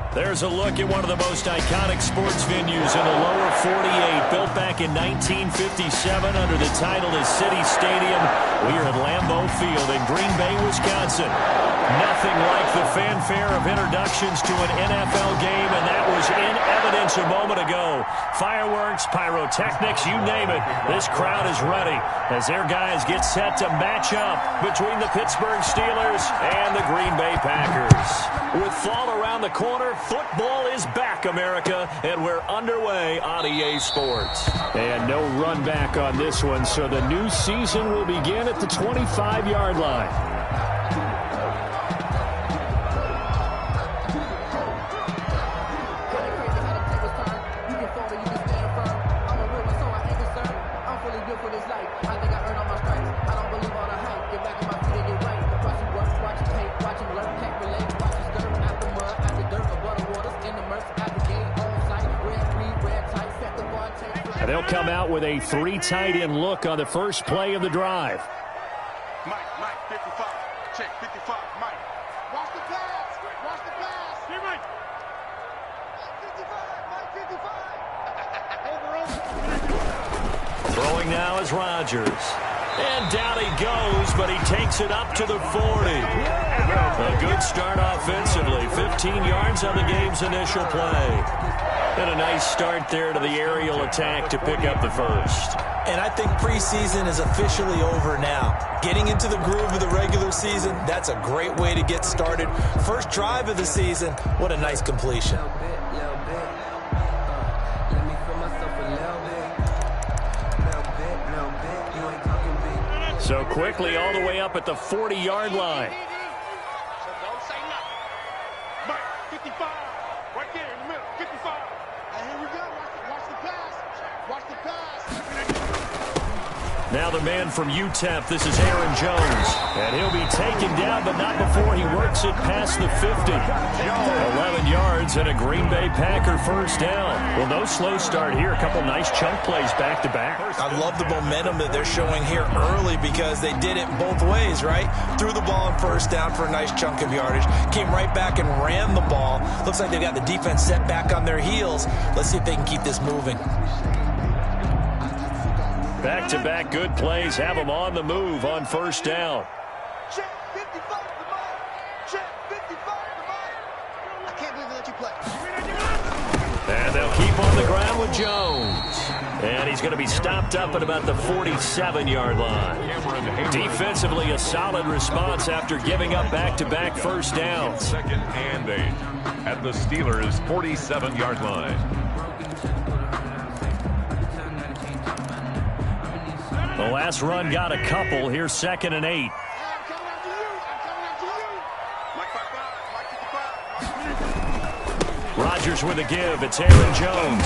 There's a look at one of the most iconic sports venues in the lower 48, built back in 1957 under the title of City Stadium. We are at Lambeau Field in Green Bay, Wisconsin. Nothing like the fanfare of introductions to an NFL game, and that was in evidence a moment ago. Fireworks, pyrotechnics, you name it. This crowd is ready as their guys get set to match up between the Pittsburgh Steelers and the Green Bay Packers. With fall around the corner, football is back, America, and we're underway on EA Sports. And no run back on this one, so the new season will begin at the 25-yard line. They'll come out with a three tight end look on the first play of the drive. Mike, 55. Check, 55, Mike. Watch the pass. Watch the pass. Here, Mike. Mike 55. Throwing now is Rodgers. And down he goes, but he takes it up to the 40. A good start offensively. 15 yards on the game's initial play. And a nice start there to the aerial attack to pick up the first. And I think preseason is officially over now. Getting into the groove of the regular season, that's a great way to get started. First drive of the season, what a nice completion. So quickly all the way up at the 40-yard line. So don't say nothing. Mike, 55. Right there in the middle, 55. And here we go. Watch the pass. Watch the pass. Now the man from UTEP, this is Aaron Jones. And he'll be taken down, but not before he works it past the 50. 11 yards and a Green Bay Packer first down. Well, no slow start here. A couple nice chunk plays back-to-back. I love the momentum that they're showing here early because they did it both ways, right? Threw the ball on first down for a nice chunk of yardage. Came right back and ran the ball. Looks like they've got the defense set back on their heels. Let's see if they can keep this moving. Back-to-back good plays have them on the move on first down. Check 55 to Mike. Check 55 to Mike. I can't believe they let you play. And they'll keep on the ground with Jones. And he's going to be stopped up at about the 47-yard line. Defensively, a solid response after giving up back-to-back first downs. Second and 8 at the Steelers' 47-yard line. The last run got a couple. Here's second and 8. I'm coming after you. Mike 55. Rodgers with a give. It's Aaron Jones.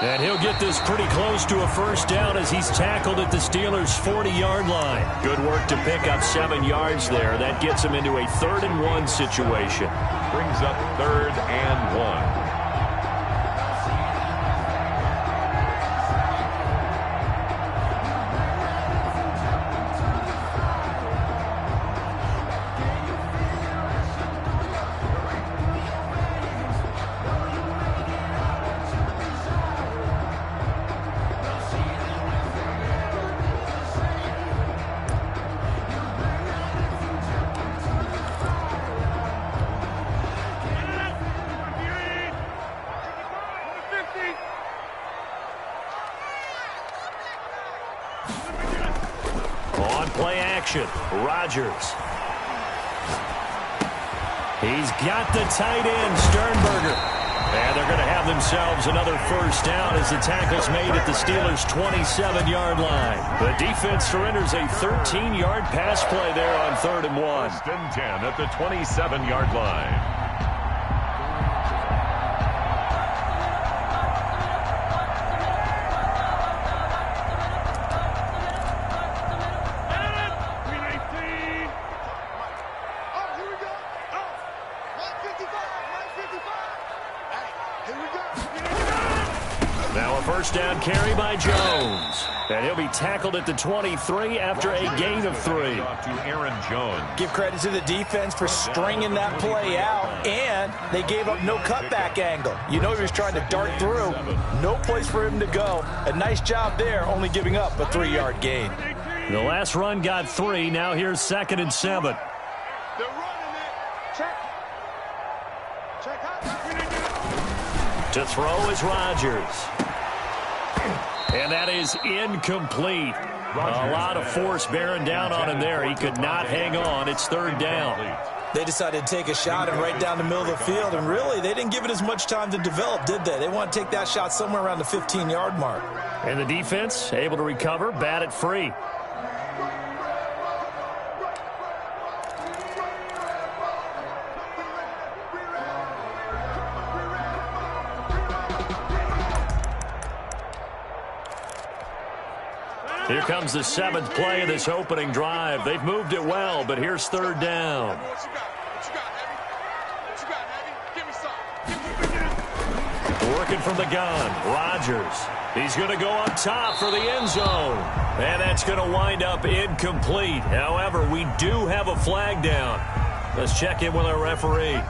And he'll get this pretty close to a first down as he's tackled at the Steelers' 40-yard line. Good work to pick up 7 yards there. That gets him into a 3rd and 1 situation. Brings up 3rd and 1. Play action. Rodgers. He's got the tight end, Sternberger. And they're going to have themselves another first down as the tackle's made at the Steelers' 27-yard line. The defense surrenders a 13-yard pass play there on 3rd and 1. First and 10 at the 27-yard line. Now a first down carry by Jones. And he'll be tackled at the 23 after a gain of 3. To Aaron Jones. Give credit to the defense for stringing that play out, and they gave up no cutback angle. You know he was trying to dart through. No place for him to go. A nice job there, only giving up a 3-yard gain. The last run got 3. Now here's 2nd and 7. They're running it. Check. Check out. To throw is Rodgers. And that is incomplete. A lot of force bearing down on him there. He could not hang on. It's 3rd down. They decided to take a shot and right down the middle of the field, and really, they didn't give it as much time to develop, did they? They want to take that shot somewhere around the 15-yard mark. And the defense able to recover, bat it free. Here comes the 7th play of this opening drive. They've moved it well, but here's 3rd down. What you got, Heavy? What you got, Heavy? Give me some. Working from the gun, Rodgers. He's going to go up top for the end zone. And that's going to wind up incomplete. However, we do have a flag down. Let's check in with our referee.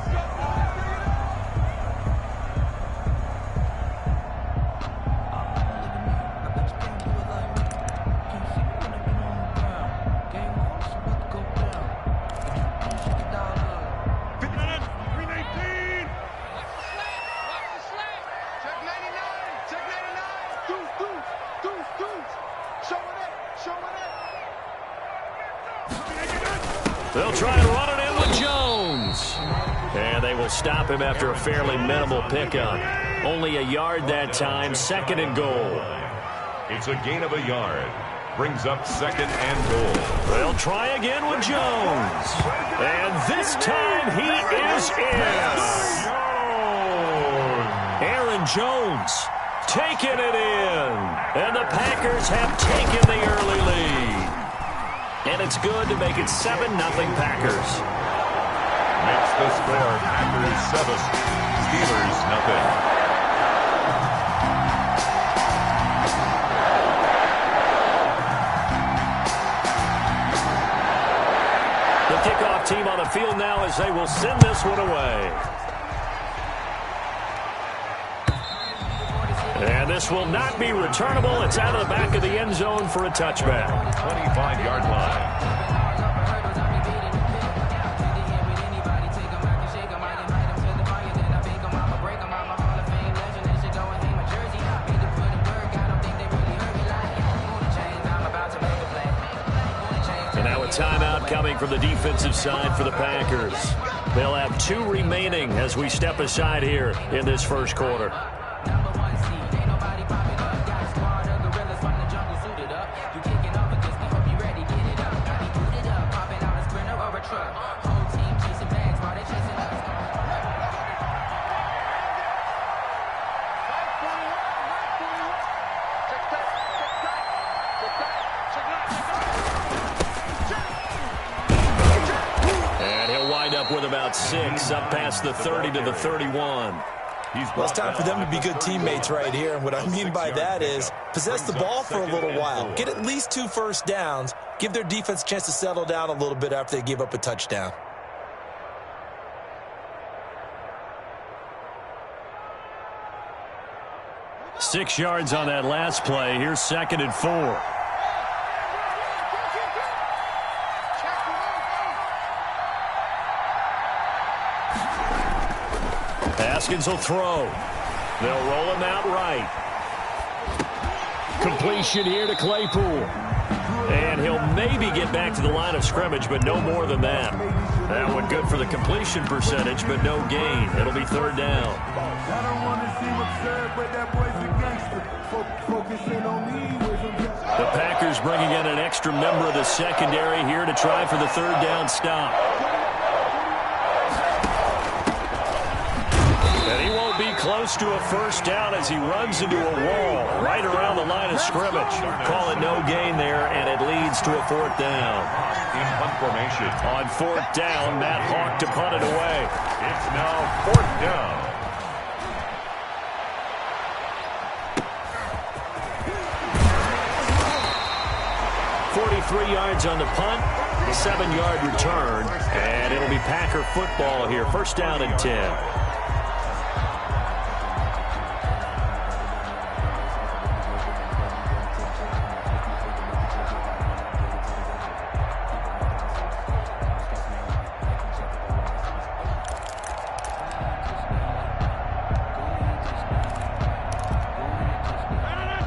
They'll try and run it in with Jones. And they will stop him after a fairly minimal pickup. Only a yard that time, 2nd and goal. It's a gain of a yard. Brings up 2nd and goal. They'll try again with Jones. And this time he is in. Aaron Jones taking it in. And the Packers have taken the early lead. And it's good to make it 7-0 Packers. Makes the score Packers 7, Steelers 0. The kickoff team on the field now as they will send this one away. And this will not be returnable. It's out of the back of the end zone for a touchback. 25-yard line. And now a timeout coming from the defensive side for the Packers. They'll have 2 remaining as we step aside here in this first quarter. With about 6 up past the 30 to the 31. Well, it's time for them to be good teammates right here. And what I mean by that is possess the ball for a little while. Get at least 2 first downs. Give their defense a chance to settle down a little bit after they give up a touchdown. Six yards on that last play. Here's 2nd and 4. Haskins will throw. They'll roll him out right. Completion here to Claypool. And he'll maybe get back to the line of scrimmage, but no more than that. That one good for the completion percentage, but no gain. It'll be 3rd down. The Packers bringing in an extra member of the secondary here to try for the 3rd down stop. And he won't be close to a first down as he runs into a wall right around the line of scrimmage. Call it no gain there, and it leads to a 4th down. In punt formation. On 4th down, Matt Hawk to punt it away. It's now 4th down. 3 yards on the punt, 7-yard return, and it'll be Packer football here. First down and 10.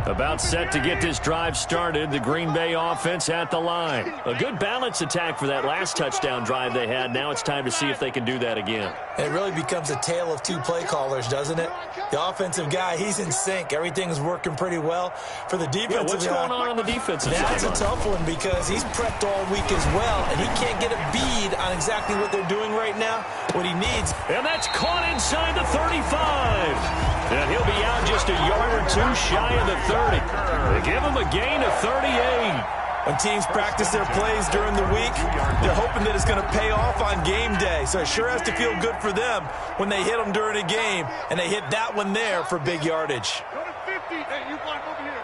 About set to get this drive started. The Green Bay offense at the line. A good balance attack for that last touchdown drive they had. Now it's time to see if they can do that again. It really becomes a tale of 2 play callers, doesn't it? The offensive guy, he's in sync. Everything's working pretty well. For the defensive what's going on the defensive side? That's a tough one because he's prepped all week as well, and he can't get a bead on exactly what they're doing right now, what he needs. And that's caught inside the 35. And he'll be out just a yard or 2 shy of the 30. They give him a gain of 38. When teams practice their plays during the week, they're hoping that it's going to pay off on game day. So it sure has to feel good for them when they hit them during a game, and they hit that one there for big yardage. Go to 50. Hey, you block over here.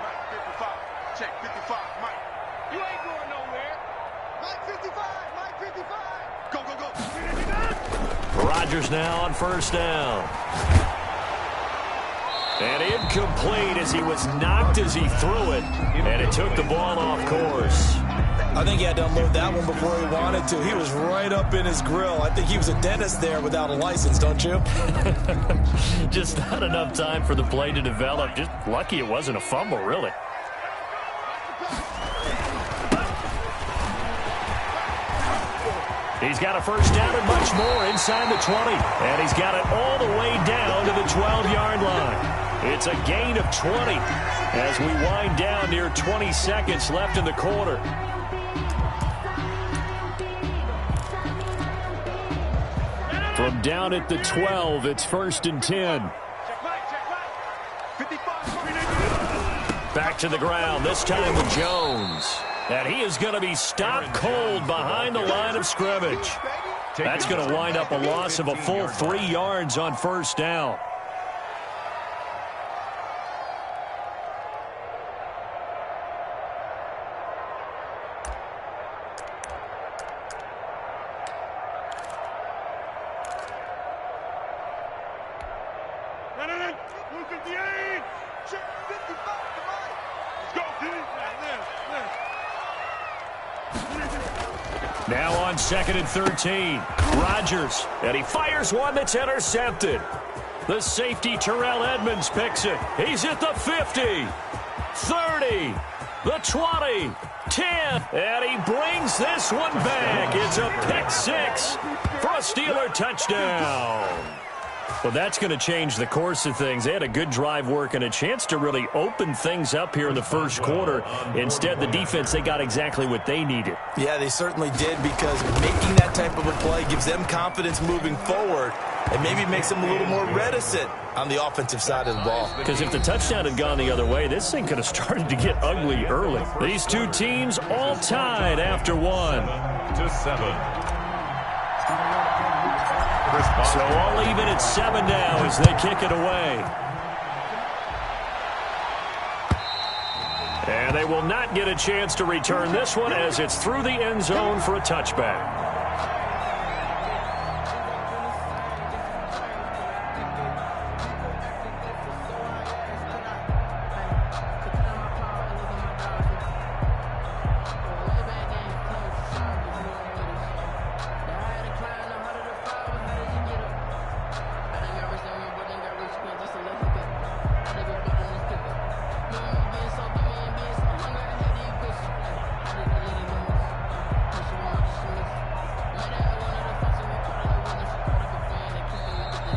Mike, 55. Check 55. Mike. You ain't going nowhere. Mike 55. Mike 55. Go, go, go. Rodgers now on first down. And incomplete as he was knocked as he threw it. And it took the ball off course. I think he had to unload that one before he wanted to. He was right up in his grill. I think he was a dentist there without a license, don't you? Just not enough time for the play to develop. Just lucky it wasn't a fumble, really. He's got a first down and much more inside the 20. And he's got it all the way down to the 12-yard line. It's a gain of 20 as we wind down near 20 seconds left in the quarter. From down at the 12, it's first and 10. Back to the ground, this time with Jones. And he is going to be stopped cold behind the line of scrimmage. That's going to wind up a loss of a full 3 yards on first down. Now on 2nd and 13, Rodgers, and he fires one that's intercepted. The safety, Terrell Edmonds, picks it. He's at the 50, 30, the 20, 10, and he brings this one back. It's a pick 6 for a Steeler touchdown. Well, that's going to change the course of things. They had a good drive work and a chance to really open things up here in the first quarter. Instead, the defense, they got exactly what they needed. Yeah, they certainly did, because making that type of a play gives them confidence moving forward and maybe makes them a little more reticent on the offensive side of the ball. Because if the touchdown had gone the other way, this thing could have started to get ugly early. These two teams all tied after 1. 7. So all even at 7 now as they kick it away. And they will not get a chance to return this one as it's through the end zone for a touchback.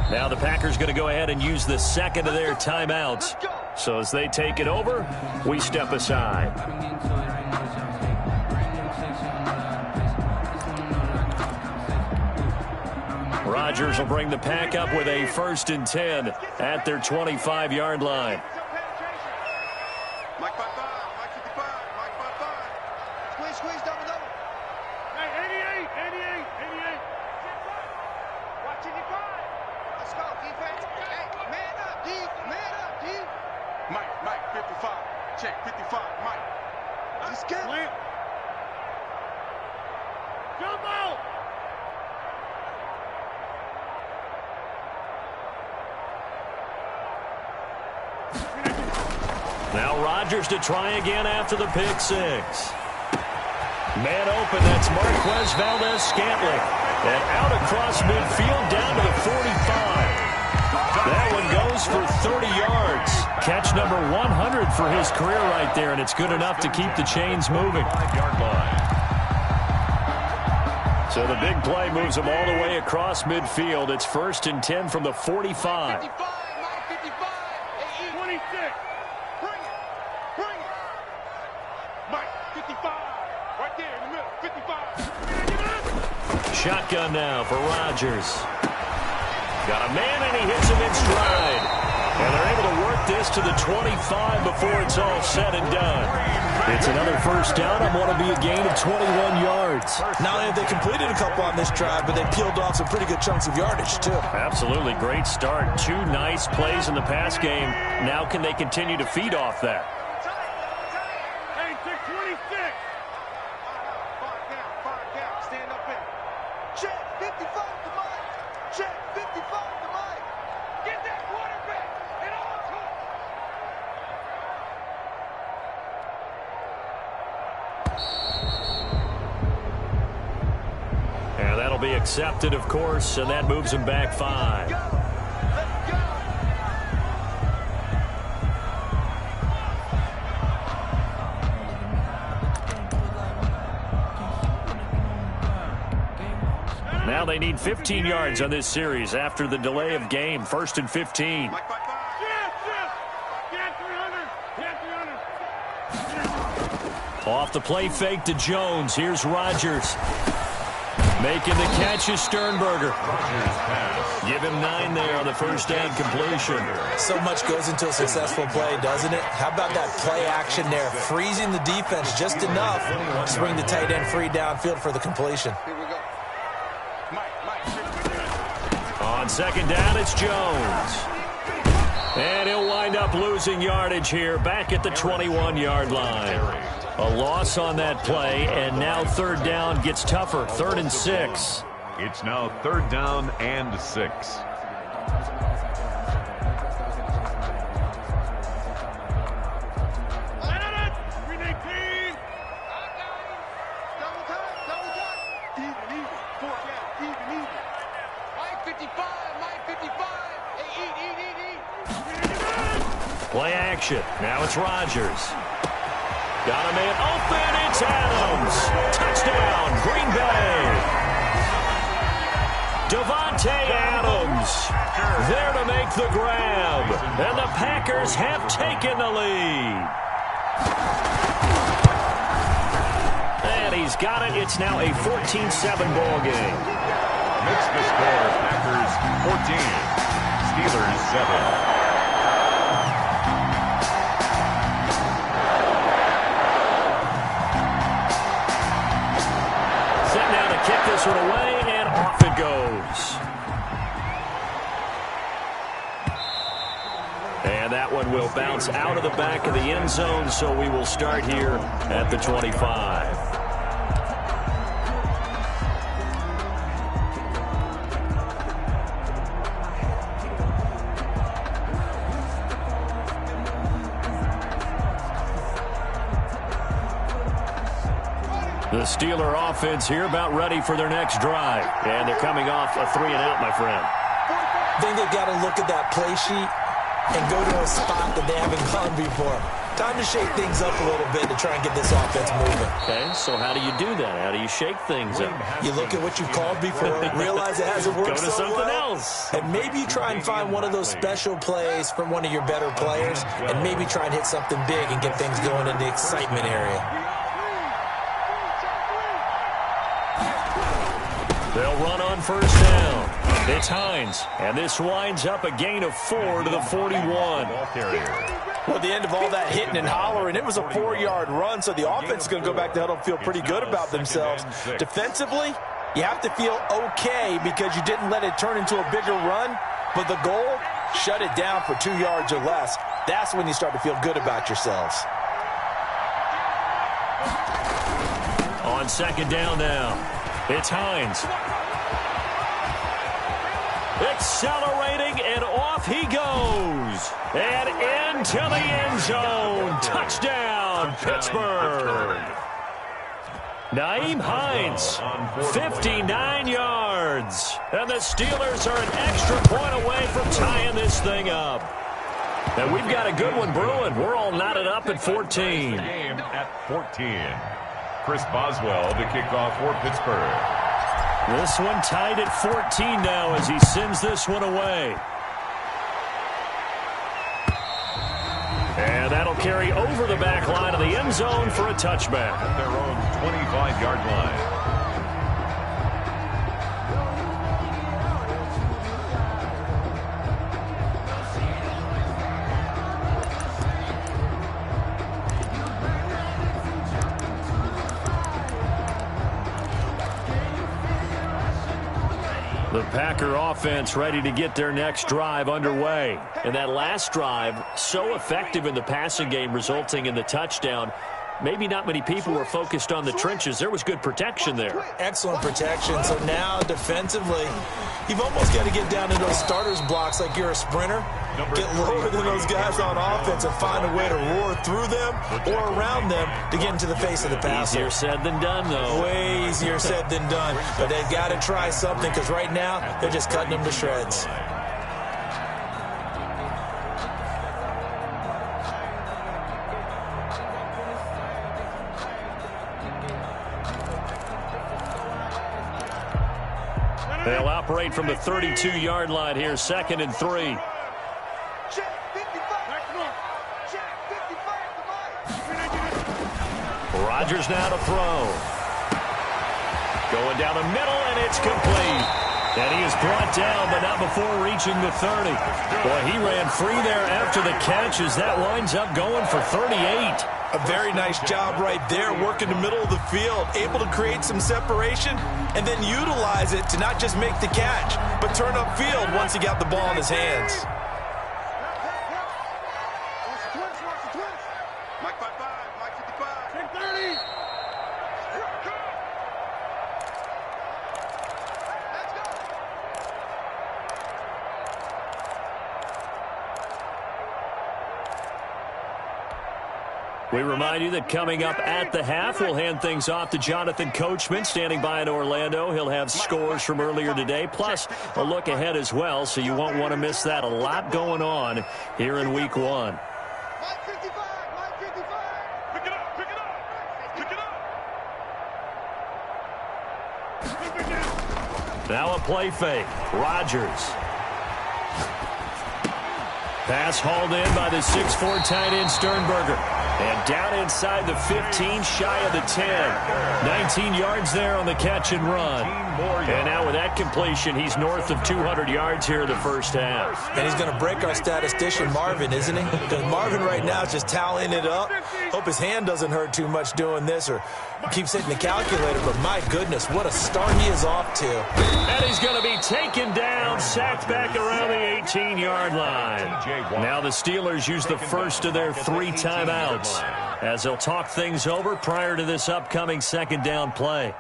Now the Packers going to go ahead and use the second of their timeouts. So as they take it over, we step aside. Rodgers will bring the Pack up with a 1st and 10 at their 25-yard line. Mike 55, Mike 55, Mike 55. Squeeze down the double. Hey, 88. Watching your guard. Let's go, defense. Hey, man up, D. Man up, D. Mike 55. Check 55, Mike. Just get it. Jump out. Now Rodgers to try again after the pick six. Man open, that's Marquez Valdes-Scantling. And out across midfield down to the 45. That one goes for 30 yards. Catch number 100 for his career right there, and it's good enough to keep the chains moving. 5-yard line. So the big play moves him all the way across midfield. It's 1st and 10 from the 45. 55, 55, 26. Bring it. Bring it. Mike, 55. Right there in the middle. 55. Shotgun now for Rodgers. Got a man, and he hits him in stride. And they're able to work this to the 25 before it's all said and done. It's another first down on what will be a gain of 21 yards. Not only have they completed a couple on this drive, but they peeled off some pretty good chunks of yardage, too. Absolutely great start. 2 nice plays in the pass game. Now can they continue to feed off that? Hey, 626. 5 down. Stand up in. Check, 55 to Mike. Check, 55 to Mike. Get that quarterback. And all talk. And that'll be accepted, of course, and that moves him back 5. Let's go. Now they need 15 yards on this series after the delay of game. 1st and 15. Mike, 5. Yes. Get 300. Get 300. Off the play fake to Jones. Here's Rodgers. Making the catch is Sternberger. Give him 9 there on the first down completion. So much goes into a successful play, doesn't it? How about that play action there? Freezing the defense just enough to bring the tight end free downfield for the completion. Here we go. Mike. On second down, it's Jones. And he'll wind up losing yardage here back at the 21-yard line. A loss on that play, and now 3rd down gets tougher. 3rd and 6. It's now 3rd down and 6. Play action. Now it's Rodgers. Got a man open. It's Adams. Touchdown, Green Bay. Davante Adams there to make the grab. And the Packers have taken the lead. And he's got it. It's now a 14-7 ball game. Makes the score Packers 14, Steelers 7. Kick this one away, and off it goes. And that one will bounce out of the back of the end zone, so we will start here at the 25. The Steeler offense here about ready for their next drive. And they're coming off a 3-and-out, my friend. I think they've got to look at that play sheet and go to a spot that they haven't gone before. Time to shake things up a little bit to try and get this offense moving. Okay, so how do you do that? How do you shake things up? You look at what you've called before, realize it hasn't worked Go to so something well, else. and maybe you try and find one of those special plays from one of your better players, and maybe try and hit something big and get things going in the excitement area. They'll run on first down. It's Hines, and this winds up a gain of 4 to the 41. Well, at the end of all that hitting and hollering, it was a 4-yard run, so the offense is going to go back to huddle and feel pretty good about themselves. Defensively, you have to feel okay because you didn't let it turn into a bigger run, but the goal, shut it down for 2 yards or less. That's when you start to feel good about yourselves. on second down now. It's Hines. Accelerating, and off he goes. And into the end zone. Touchdown, Pittsburgh. Nyheim Hines, 59 yards. And the Steelers are an extra point away from tying this thing up. And we've got a good one brewing. We're all knotted up at 14. Game at 14. Chris Boswell, the kickoff for Pittsburgh. This one tied at 14 now as he sends this one away. And that'll carry over the back line of the end zone for a touchback. At their own 25-yard line. The Packer offense ready to get their next drive underway. And that last drive, so effective in the passing game, resulting in the touchdown. Maybe not many people were focused on the trenches. There was good protection there. Excellent protection. So now defensively, you've almost got to get down to those starters blocks like you're a sprinter. Get lower than those guys on offense and find a way to roar through them or around them to get into the face of the passer. Easier said than done, though. Way easier said than done. But they've got to try something because right now they're just cutting them to shreds. They'll operate from the 32-yard line here, 2nd and 3. Rodgers now to throw. Going down the middle, and it's complete. And he is brought down, but not before reaching the 30. Boy, he ran free there after the catch as that winds up going for 38. A very nice job right there, working the middle of the field, able to create some separation and then utilize it to not just make the catch, but turn upfield once he got the ball in his hands. Mike 55, Mike 55, 1030. We remind you that coming up at the half, we'll hand things off to Jonathan Coachman, standing by in Orlando. He'll have scores from earlier today, plus a look ahead as well, so you won't want to miss that. A lot going on here in Week 1. Mike 55, Mike 55. Pick it up, pick it up, pick it up. Now a play fake. Rodgers. Pass hauled in by the 6'4" tight end Sternberger. And down inside the 15, shy of the 10. 19 yards there on the catch and run. And now with that completion, he's north of 200 yards here in the first half. And he's going to break our statistician Marvin, isn't he? Because Marvin right now is just tallying it up. Hope his hand doesn't hurt too much doing this or keeps hitting the calculator. But my goodness, what a start he is off to. And he's going to be taken down, sacked back around the 18-yard line. Now the Steelers use the first of their 3 timeouts as they'll talk things over prior to this upcoming second down play.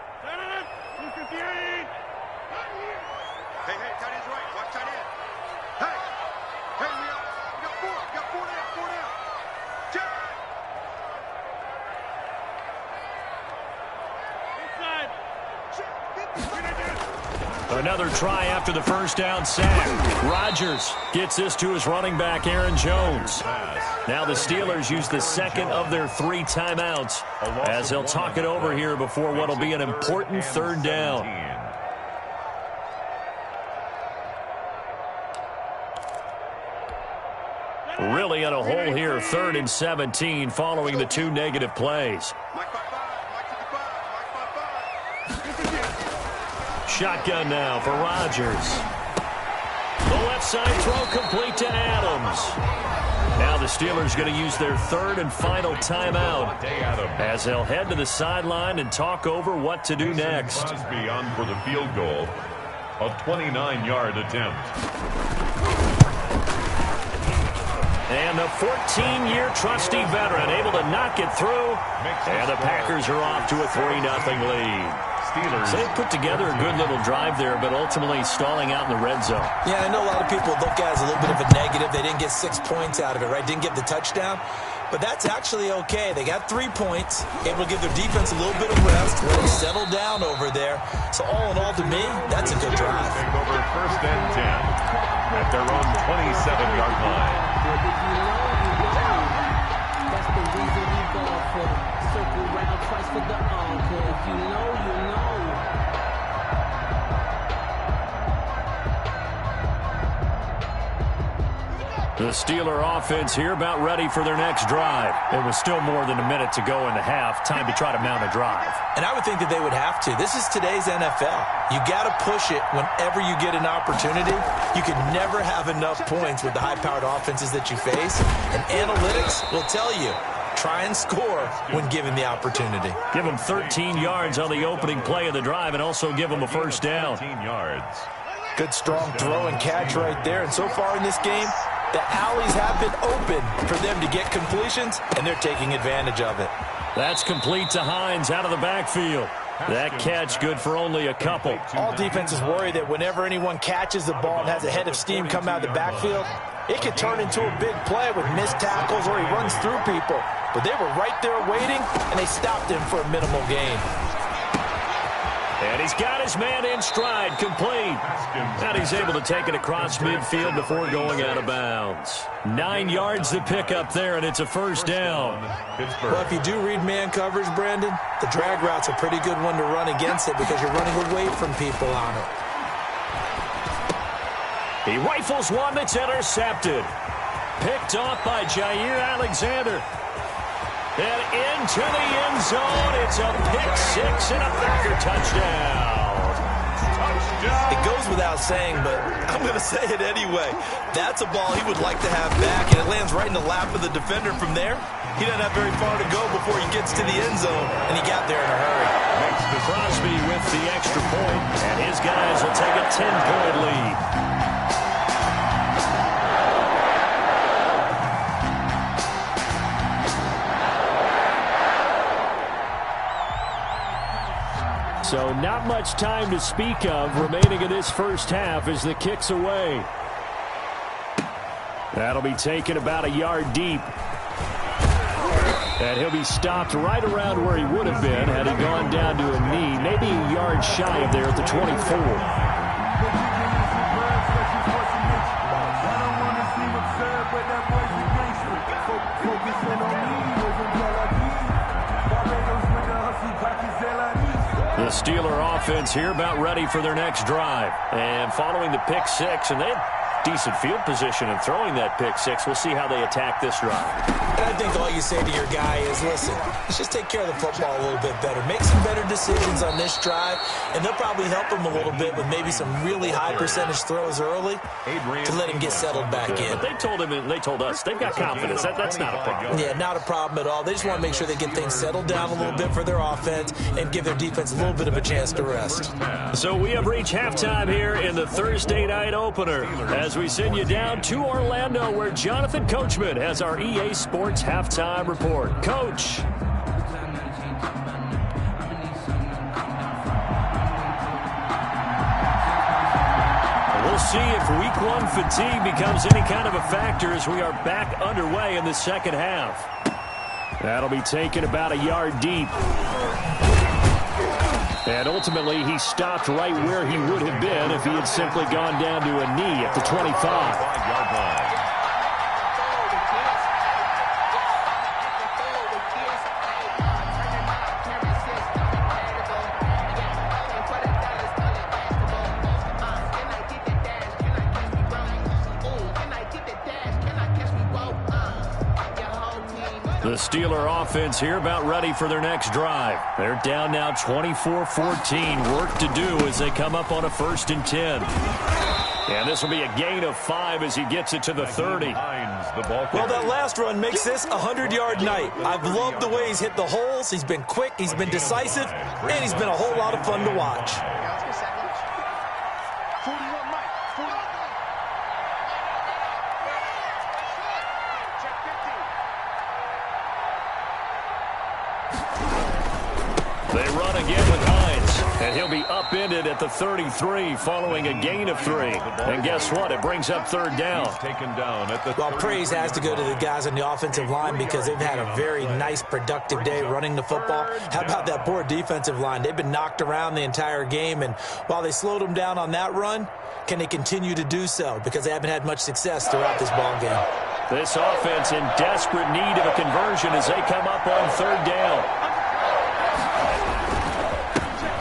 Another try after the first down sack. Rodgers gets this to his running back, Aaron Jones. Now the Steelers use the second of their 3 timeouts as they'll talk it over here before what will be an important third down. Really in a hole here, 3rd and 17 following the 2 negative plays. Shotgun now for Rodgers. The left side throw complete to Adams. Now the Steelers going to use their 3rd and final timeout as they'll head to the sideline and talk over what to do next. Crosby on for the field goal. A 29-yard attempt. And the 14-year trusty veteran able to knock it through. And the Packers are off to a 3-0 lead. So they put together a good little drive there, but ultimately stalling out in the red zone. Yeah, I know a lot of people look at it as a little bit of a negative. They didn't get 6 points out of it, right? Didn't get the touchdown. But that's actually okay. They got 3 points, able to give their defense a little bit of rest, let them settle down over there. So all in all, to me, that's a good drive. Take over 1st and 10 at their own 27-yard line. That's the reason we ball for circle round twice for the encore. If you know, you know. The Steeler offense here about ready for their next drive. It was still more than a minute to go in the half. Time to try to mount a drive. And I would think that they would have to. This is today's NFL. You got to push it whenever you get an opportunity. You can never have enough points with the high-powered offenses that you face. And analytics will tell you, try and score when given the opportunity. Give them 13 yards on the opening play of the drive and also give them a first down. 13 yards. Good strong throw and catch right there. And so far in this game, the alleys have been open for them to get completions, and they're taking advantage of it. That's complete to Hines out of the backfield. That catch good for only a couple. All defenses worry that whenever anyone catches the ball and has a head of steam come out of the backfield, it could turn into a big play with missed tackles or he runs through people. But they were right there waiting, and they stopped him for a minimal gain. And he's got his man in stride, complete. And he's able to take it across midfield before going out of bounds. 9 yards to pick up there, and it's a first down. Well, if you do read man coverage, Brandon, the drag route's a pretty good one to run against it because you're running away from people on it. He rifles one that's intercepted. Picked off by Jair Alexander. And into the end zone, it's a pick-6 and a Packer touchdown. It goes without saying, but I'm going to say it anyway. That's a ball he would like to have back, and it lands right in the lap of the defender from there. He doesn't have very far to go before he gets to the end zone, and he got there in a hurry. Crosby with the extra point, and his guys will take a 10-point lead. So not much time to speak of remaining in this first half as the kick's away. That'll be taken about a yard deep. And he'll be stopped right around where he would have been had he gone down to a knee, maybe a yard shy of there at the 24. The Steeler offense here about ready for their next drive. And following the pick-6, and they had decent field position in throwing that pick-6. We'll see how they attack this drive. And I think all you say to your guy is, listen, let's just take care of the football a little bit better. Make some better decisions on this drive, and they'll probably help him a little bit with maybe some really high percentage throws early to let him get settled back in. But they told him and they told us they've got confidence. That's not a problem. Yeah, not a problem at all. They just want to make sure they get things settled down a little bit for their offense and give their defense a little bit of a chance to rest. So we have reached halftime here in the Thursday night opener as we send you down to Orlando where Jonathan Coachman has our EA Sports halftime report. Coach. We'll see if week 1 fatigue becomes any kind of a factor as we are back underway in the second half. That'll be taken about a yard deep. And ultimately, he stopped right where he would have been if he had simply gone down to a knee at the 25. The Steeler offense here about ready for their next drive. They're down now 24-14. Work to do as they come up on a 1st and 10. And this will be a gain of 5 as he gets it to the 30. Well, that last run makes this a 100-yard night. I've loved the way he's hit the holes. He's been quick, he's been decisive, and he's been a whole lot of fun to watch. And he'll be upended at the 33 following a gain of 3. And guess what? It brings up third down. Taken down at the Well, praise has to go to the guys on the offensive line because they've had a very nice, productive day running the football. How about that poor defensive line? They've been knocked around the entire game, and while they slowed them down on that run, can they continue to do so? Because they haven't had much success throughout this ball game. This offense in desperate need of a conversion as they come up on third down.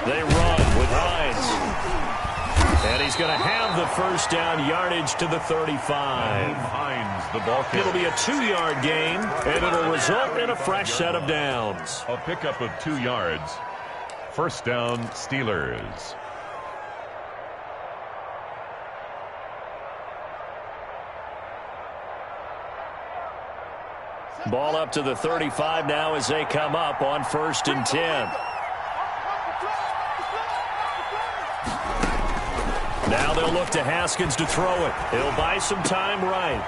They run with Hines. And he's going to have the first down, yardage to the 35. Hines, the ball carrier. It'll be a 2-yard gain, and it'll result in a fresh set of downs. A pickup of 2 yards. First down, Steelers. Ball up to the 35 now as they come up on 1st and 10. Now they'll look to Haskins to throw it. He'll buy some time right.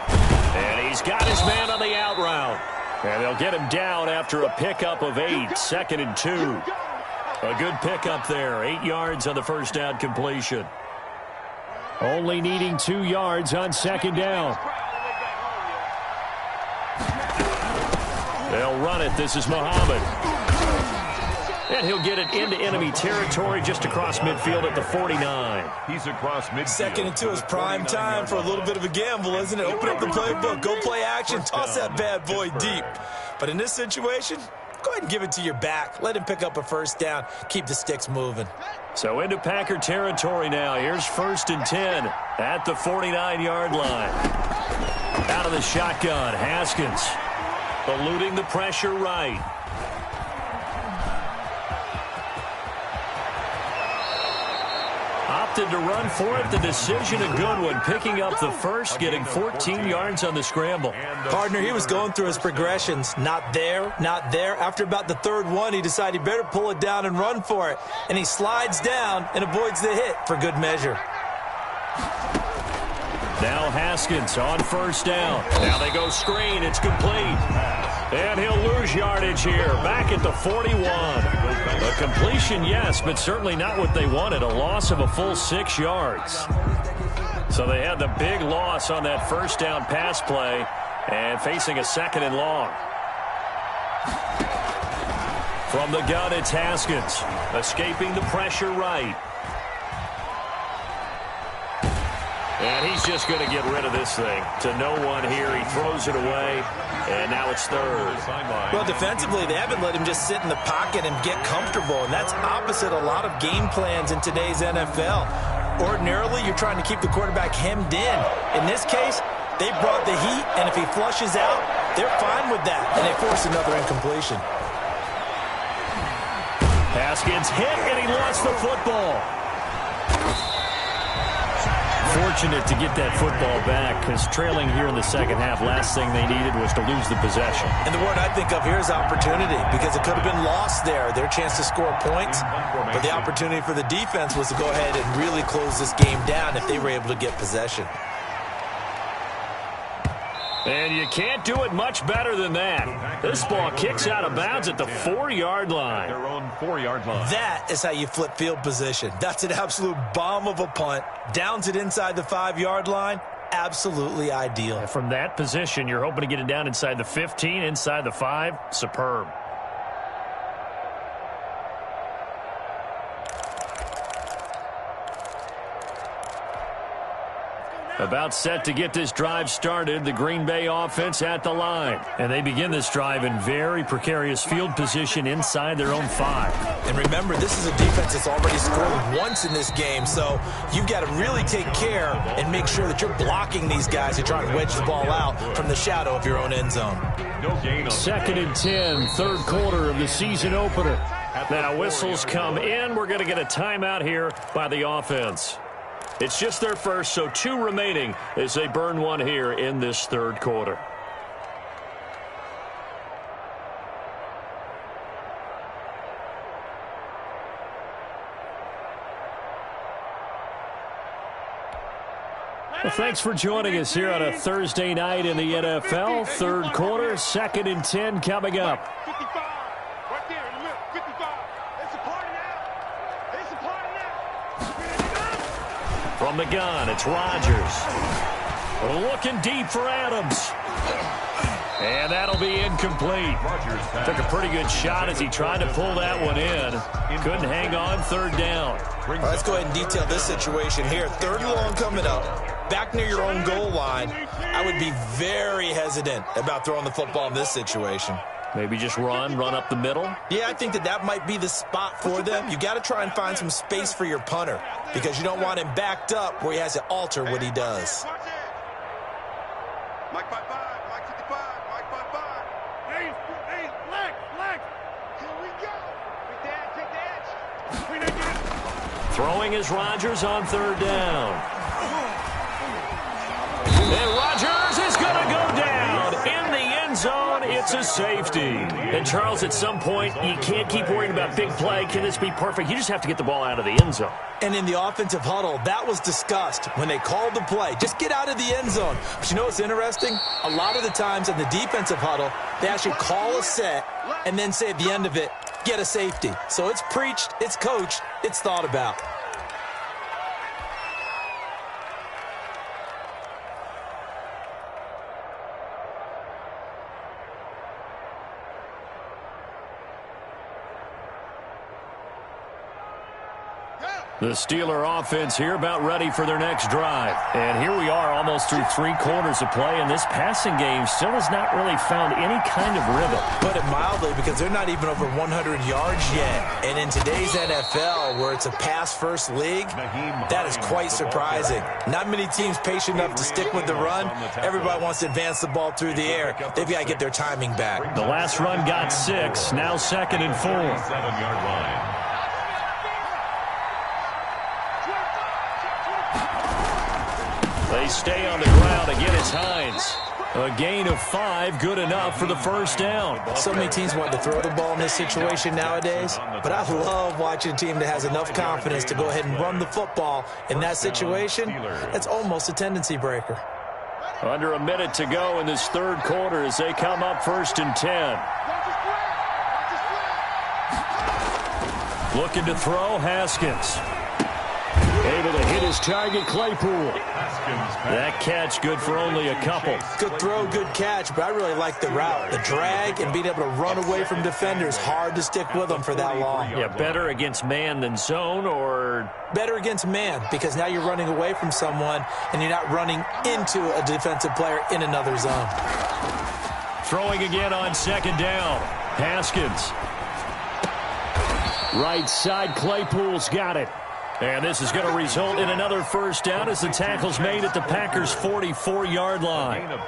And he's got his man on the out route. And they'll get him down after a pickup of 8, 2nd and 2. A good pickup there, 8 yards on the first down completion. Only needing 2 yards on 2nd down. They'll run it. This is Muhammad. And he'll get it into enemy territory just across midfield at the 49. He's across midfield. 2nd and 2 is prime time for a little bit of a gamble, isn't it? Open up the playbook, go play action, toss that bad boy deep. But in this situation, go ahead and give it to your back. Let him pick up a first down. Keep the sticks moving. So into Packer territory now. Here's 1st and 10 at the 49-yard line. Out of the shotgun, Haskins eluding the pressure right. Opted to run for it. The decision a good one. Picking up the first, getting 14 yards on the scramble. Partner, he was going through his progressions. Not there, not there. After about the 3rd one, he decided he better pull it down and run for it. And he slides down and avoids the hit for good measure. Now Haskins on 1st down. Now they go screen. It's complete. And he'll lose yardage here. Back at the 41. A completion, yes, but certainly not what they wanted. A loss of a full 6 yards. So they had the big loss on that first down pass play and facing a 2nd and long. From the gun, it's Haskins. Escaping the pressure right. And he's just going to get rid of this thing to no one here. He throws it away, and now it's 3rd. Well, defensively, they haven't let him just sit in the pocket and get comfortable, and that's opposite a lot of game plans in today's NFL. Ordinarily, you're trying to keep the quarterback hemmed in. In this case, they brought the heat, and if he flushes out, they're fine with that, and they force another incompletion. Haskins hit, and he lost the football. Fortunate to get that football back because trailing here in the 2nd half, last thing they needed was to lose the possession. And the word I think of here is opportunity because it could have been lost there. Their chance to score points, but the opportunity for the defense was to go ahead and really close this game down if they were able to get possession. And you can't do it much better than that. This ball kicks out of bounds at the 4-yard line. Their own 4-yard line. That is how you flip field position. That's an absolute bomb of a punt. Downs it inside the 5-yard line. Absolutely ideal. From that position, you're hoping to get it down inside the 15, inside the 5. Superb. About set to get this drive started, the Green Bay offense at the line. And they begin this drive in very precarious field position inside their own 5. And remember, this is a defense that's already scored once in this game, so you've got to really take care and make sure that you're blocking these guys who try to wedge the ball out from the shadow of your own end zone. No gain on 2nd and 10, 3rd quarter of the season opener. Now whistles come in. We're going to get a timeout here by the offense. It's just their first, so 2 remaining as they burn one here in this 3rd quarter. Well, thanks for joining us here on a Thursday night in the NFL. 3rd quarter, 2nd and 10 coming up. 55, right there in the middle, 55. It's a party now. It's a party. From the gun, it's Rodgers. Looking deep for Adams. And that'll be incomplete. Took a pretty good shot as he tried to pull that one in. Couldn't hang on, third down. All right, let's go ahead and detail this situation here. Third and long coming up. Back near your own goal line. I would be very hesitant about throwing the football in this situation. Maybe just run up the middle? Yeah, I think that might be the spot for them. You got to try and find some space for your punter because you don't want him backed up where he has to alter what he does. Mike 5-5, Mike 55, Mike 5-5. Hey, leg. Here we go. Take the edge. Throwing is Rodgers on third down. And Rodgers is going to go down in the end zone. It's a safety. And Charles, at some point, you can't keep worrying about big play. Can this be perfect? You just have to get the ball out of the end zone. And in the offensive huddle, that was discussed when they called the play. Just get out of the end zone. But you know what's interesting? A lot of the times in the defensive huddle, they actually call a set and then say at the end of it, get a safety. So it's preached, it's coached, it's thought about. The Steeler offense here about ready for their next drive. And here we are almost through 3 quarters of play, and this passing game still has not really found any kind of rhythm. Put it mildly, because they're not even over 100 yards yet. And in today's NFL, where it's a pass-first league, that is quite surprising. Not many teams patient enough to stick with the run. Everybody wants to advance the ball through the air. They've got to get their timing back. The last run got 6, now 2nd and 4. 7-yard line. They stay on the ground. Again, it's Hines. A gain of 5, good enough for the first down. So many teams want to throw the ball in this situation nowadays, but I love watching a team that has enough confidence to go ahead and run the football in that situation. That's almost a tendency breaker. Under a minute to go in this third quarter as they come up 1st and 10. Looking to throw, Haskins. Able to hit his target, Claypool. That catch good for only a couple. Good throw, good catch, but I really like the route. The drag and being able to run away from defenders. Hard to stick with them for that long. Yeah, better against man than zone, or? Better against man, because now you're running away from someone and you're not running into a defensive player in another zone. Throwing again on 2nd down. Haskins. Right side, Claypool's got it. And this is going to result in another first down as the tackle's made at the Packers' 44-yard line. 1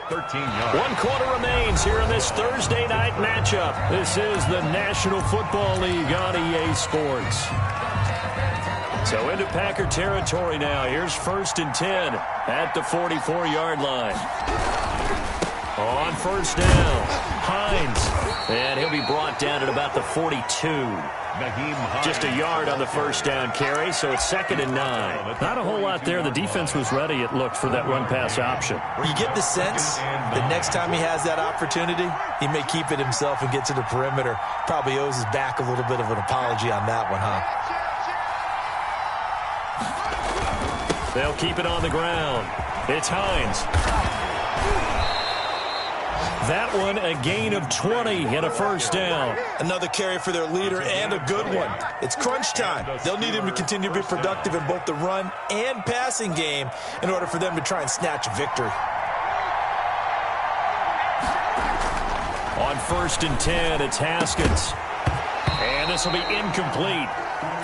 quarter remains here in this Thursday night matchup. This is the National Football League on EA Sports. So into Packer territory now. Here's 1st and 10 at the 44-yard line. On first down, Hines. And he'll be brought down at about the 42. Just a yard on the first down carry, so it's 2nd and 9. Not a whole lot there. The defense was ready, it looked, for that run-pass option. You get the sense that next time he has that opportunity, he may keep it himself and get to the perimeter. Probably owes his back a little bit of an apology on that one, huh? They'll keep it on the ground. It's Hines. That one, a gain of 20 and a first down. Another carry for their leader and a good one. It's crunch time. They'll need him to continue to be productive in both the run and passing game in order for them to try and snatch a victory. On 1st and 10, it's Haskins. And this will be incomplete.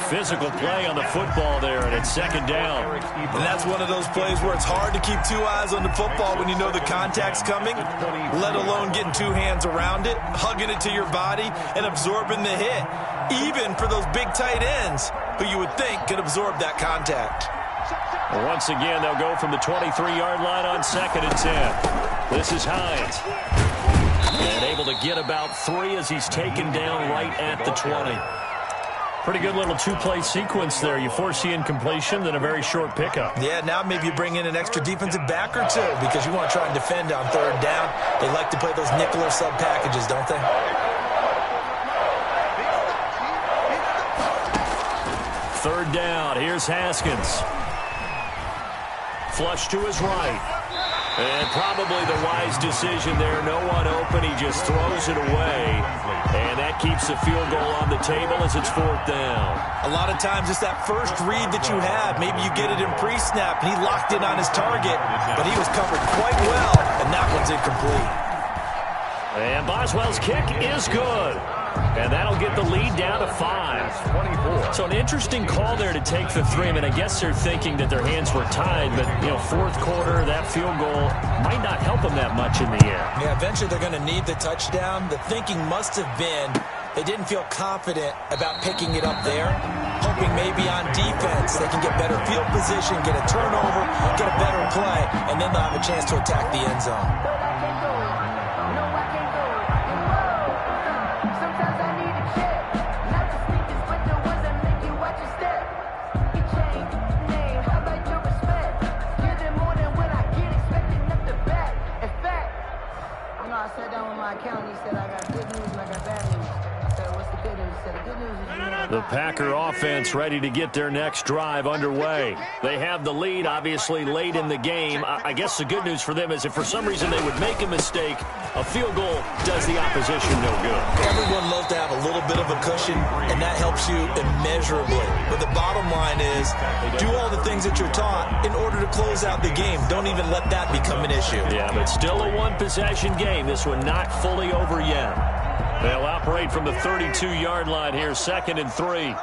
Physical play on the football there, and it's 2nd down. And that's one of those plays where it's hard to keep 2 eyes on the football when you know the contact's coming, let alone getting 2 hands around it, hugging it to your body, and absorbing the hit, even for those big tight ends who you would think could absorb that contact. Once again, they'll go from the 23-yard line on 2nd and 10. This is Hines. And able to get about 3 as he's taken down right at the 20. Pretty good little 2-play sequence there. You force the incompletion, then a very short pickup. Yeah, now maybe you bring in an extra defensive back or 2 because you want to try and defend on 3rd down. They like to play those nickel or sub packages, don't they? 3rd down. Here's Haskins. flush to his right. And probably the wise decision there. No one open. He just throws it away. And that keeps the field goal on the table as it's 4th down. A lot of times it's that first read that you have. Maybe you get it in pre-snap, and he locked in on his target, but he was covered quite well, and that one's incomplete. And Boswell's kick is good. And that'll get the lead down to 5. So an interesting call there to take the 3. I mean, I guess they're thinking that their hands were tied, but, you know, 4th quarter, that field goal might not help them that much in the end. Yeah, eventually they're going to need the touchdown. The thinking must have been they didn't feel confident about picking it up there, hoping maybe on defense they can get better field position, get a turnover, get a better play, and then they'll have a chance to attack the end zone. The Packer offense ready to get their next drive underway. They have the lead, obviously, late in the game. I guess the good news for them is if for some reason they would make a mistake, a field goal does the opposition no good. Everyone loves to have a little bit of a cushion, and that helps you immeasurably. But the bottom line is do all the things that you're taught in order to close out the game. Don't even let that become an issue. Yeah, but still a one-possession game. This one not fully over yet. They'll operate from the 32-yard line here, 2nd and 3. Mike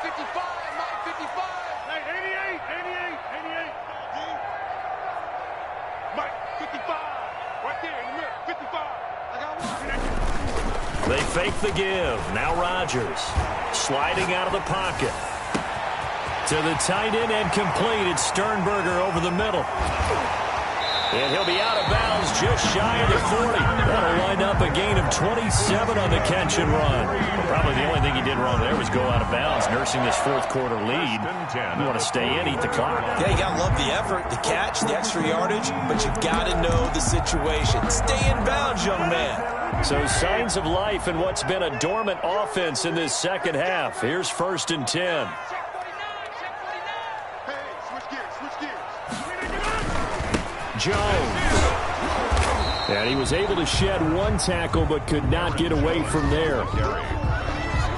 55, Mike 55. Hey, 88. Mike 55, right there in the middle, 55. I got one. They fake the give. Now Rodgers sliding out of the pocket. To the tight end and complete. It's Sternberger over the middle. And he'll be out of bounds just shy of the 40. That'll wind up a gain of 27 on the catch and run. Well, probably the only thing he did wrong there was go out of bounds, nursing this 4th quarter lead. You want to stay in, eat the clock. Yeah, you got to love the effort, the catch, the extra yardage, but you got to know the situation. Stay in bounds, young man. So signs of life in what's been a dormant offense in this second half. Here's 1st and 10. Jones. And he was able to shed one tackle but could not get away from there.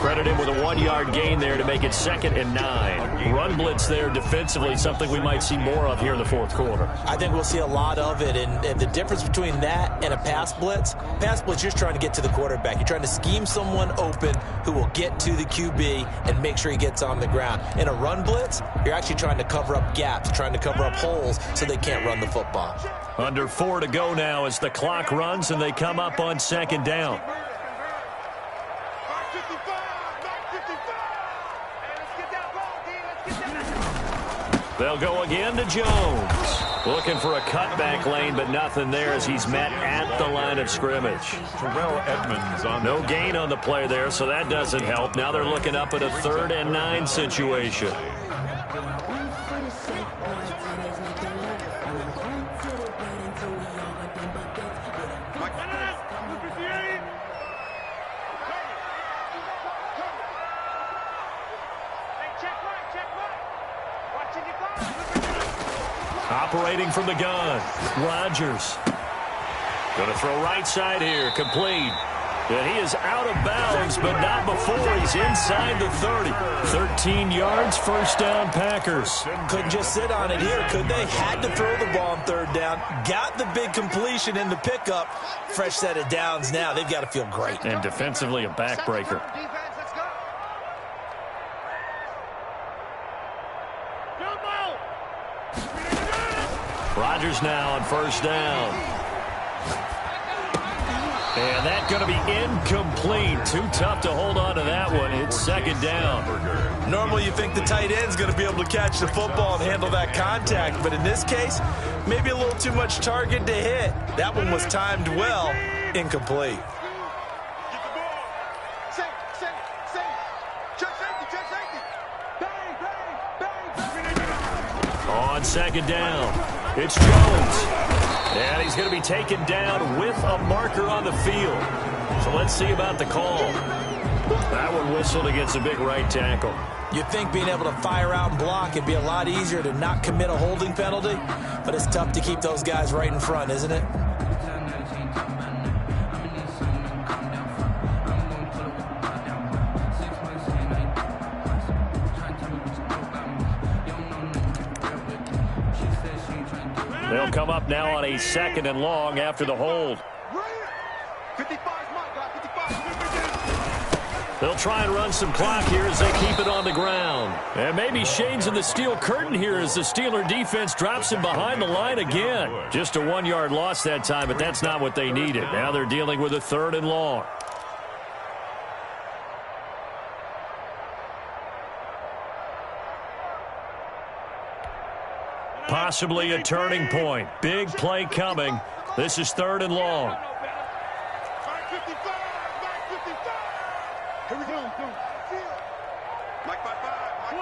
Credit him with a 1-yard gain there to make it 2nd and 9. Run blitz there defensively, something we might see more of here in the 4th quarter. I think we'll see a lot of it, and the difference between that and a pass blitz, you're just trying to get to the quarterback. You're trying to scheme someone open who will get to the QB and make sure he gets on the ground. In a run blitz, you're actually trying to cover up gaps, trying to cover up holes so they can't run the football. Under 4 to go now as the clock runs and they come up on 2nd down. They'll go again to Jones. Looking for a cutback lane, but nothing there as he's met at the line of scrimmage. Terrell Edmonds on no gain on the play there, so that doesn't help. Now they're looking up at a 3rd and 9 situation. Operating from the gun, Rodgers. Going to throw right side here, complete. And he is out of bounds, but not before he's inside the 30. 13 yards, 1st down Packers. Couldn't just sit on it here, could they? Had to throw the ball on 3rd down. Got the big completion in the pickup. Fresh set of downs now. They've got to feel great. And defensively, a backbreaker. Rodgers now on 1st down. And that's going to be incomplete. Too tough to hold on to that one. It's 2nd down. Normally you think the tight end's going to be able to catch the football and handle that contact. But in this case, maybe a little too much target to hit. That one was timed well. Incomplete. On 2nd down. It's Jones. And he's going to be taken down with a marker on the field. So let's see about the call. That one whistled against a big right tackle. You'd think being able to fire out and block it'd be a lot easier to not commit a holding penalty, but it's tough to keep those guys right in front, isn't it? They'll come up now on a 2nd and long after the hold. 55 is my guy. 55. They'll try and run some clock here as they keep it on the ground. And maybe shades of the steel curtain here as the Steeler defense drops him behind the line again. Just a 1-yard loss that time, but that's not what they needed. Now they're dealing with a 3rd and long. Possibly a turning point. Big play coming. This is 3rd and long. Back 55. Back 55. Here we go. Mike by 5.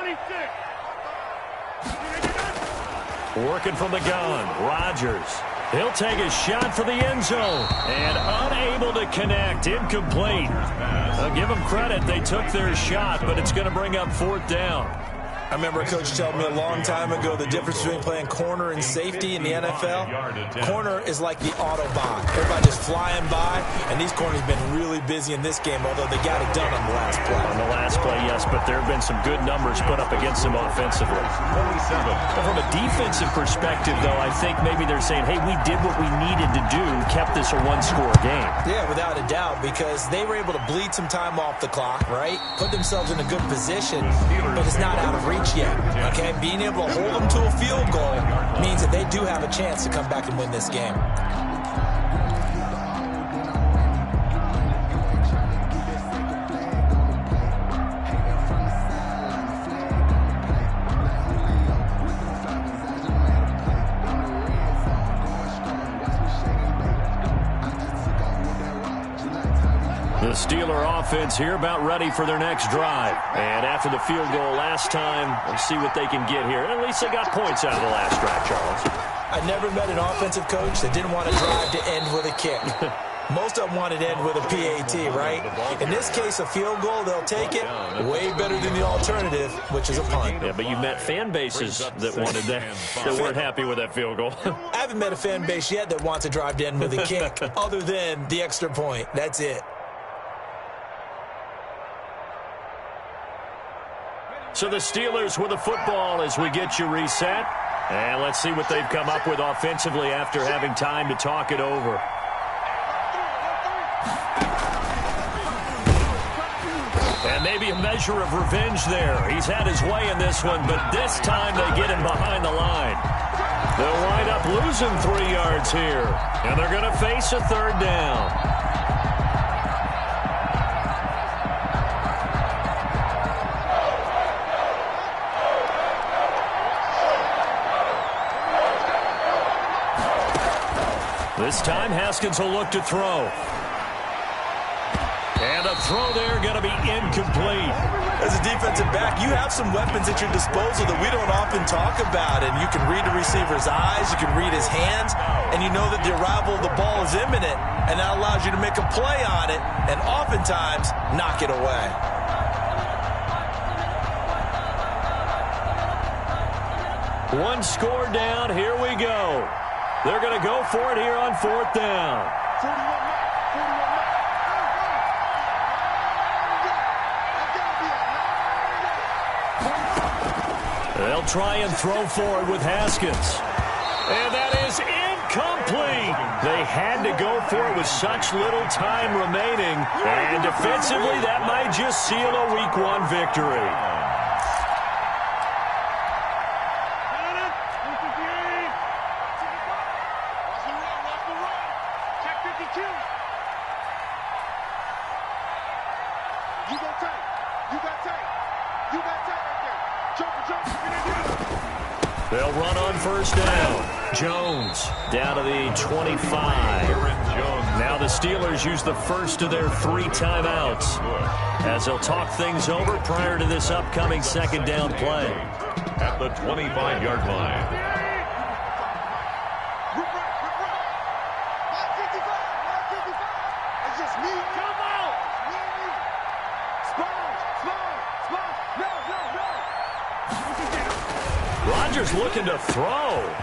26. Working from the gun. Rodgers. He'll take a shot for the end zone. And unable to connect. Incomplete. I'll give them credit. They took their shot, but it's going to bring up 4th down. I remember a coach telling me a long time ago the difference between playing corner and safety in the NFL. Corner is like the Autobahn. Everybody just flying by, and these corners have been really busy in this game, although they got it done on the last play. On the last play, yes, but there have been some good numbers put up against them offensively. 27. But from a defensive perspective, though, I think maybe they're saying, hey, we did what we needed to do, kept this a 1-score game. Yeah, without a doubt, because they were able to bleed some time off the clock, right? Put themselves in a good position, but it's not out of reach yet. Okay, being able to hold them to a field goal means that they do have a chance to come back and win this game. The Steeler offense here about ready for their next drive. And after the field goal last time, we'll see what they can get here. At least they got points out of the last drive, Charles. I never met an offensive coach that didn't want a drive to end with a kick. Most of them wanted to end with a PAT, right? In this case, a field goal, they'll take it. Way better than the alternative, which is a punt. Yeah, but you've met fan bases that wanted that weren't happy with that field goal. I haven't met a fan base yet that wants a drive to end with a kick, other than the extra point. That's it. So the Steelers with the football as we get you reset. And let's see what they've come up with offensively after having time to talk it over. And maybe a measure of revenge there. He's had his way in this one, but this time they get him behind the line. They'll wind up losing 3 yards here. And they're going to face a 3rd down. This time, Haskins will look to throw. And a throw there going to be incomplete. As a defensive back, you have some weapons at your disposal that we don't often talk about. And you can read the receiver's eyes, you can read his hands, and you know that the arrival of the ball is imminent. And that allows you to make a play on it and oftentimes knock it away. One score down. Here we go. They're going to go for it here on 4th down. 41. They'll try and throw forward with Haskins. And that is incomplete. They had to go for it with such little time remaining. And defensively, that might just seal a Week 1 victory. They'll run on 1st down. Jones down to the 25. Now the Steelers use the first of their 3 timeouts as they'll talk things over prior to this upcoming 2nd down play. At the 25-yard line. Come on! Chargers looking to throw.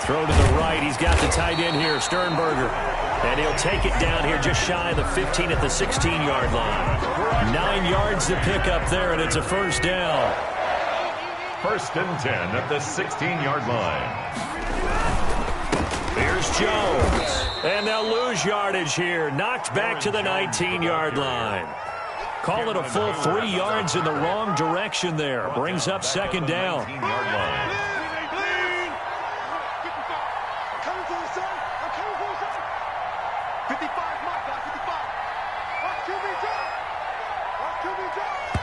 Throw to the right. He's got the tight end here, Sternberger. And he'll take it down here just shy of the 15 at the 16-yard line. 9 yards to pick up there, and it's a first down. 1st and 10 at the 16-yard line. Here's Jones. And they'll lose yardage here. Knocked back to the 19-yard line. Call it a full 3 yards in the wrong direction there. Brings up 2nd down. 19-yard line. Coming to the side. I'm coming to the side. 55, Mike, 55. Watch QB drop. Watch QB drop.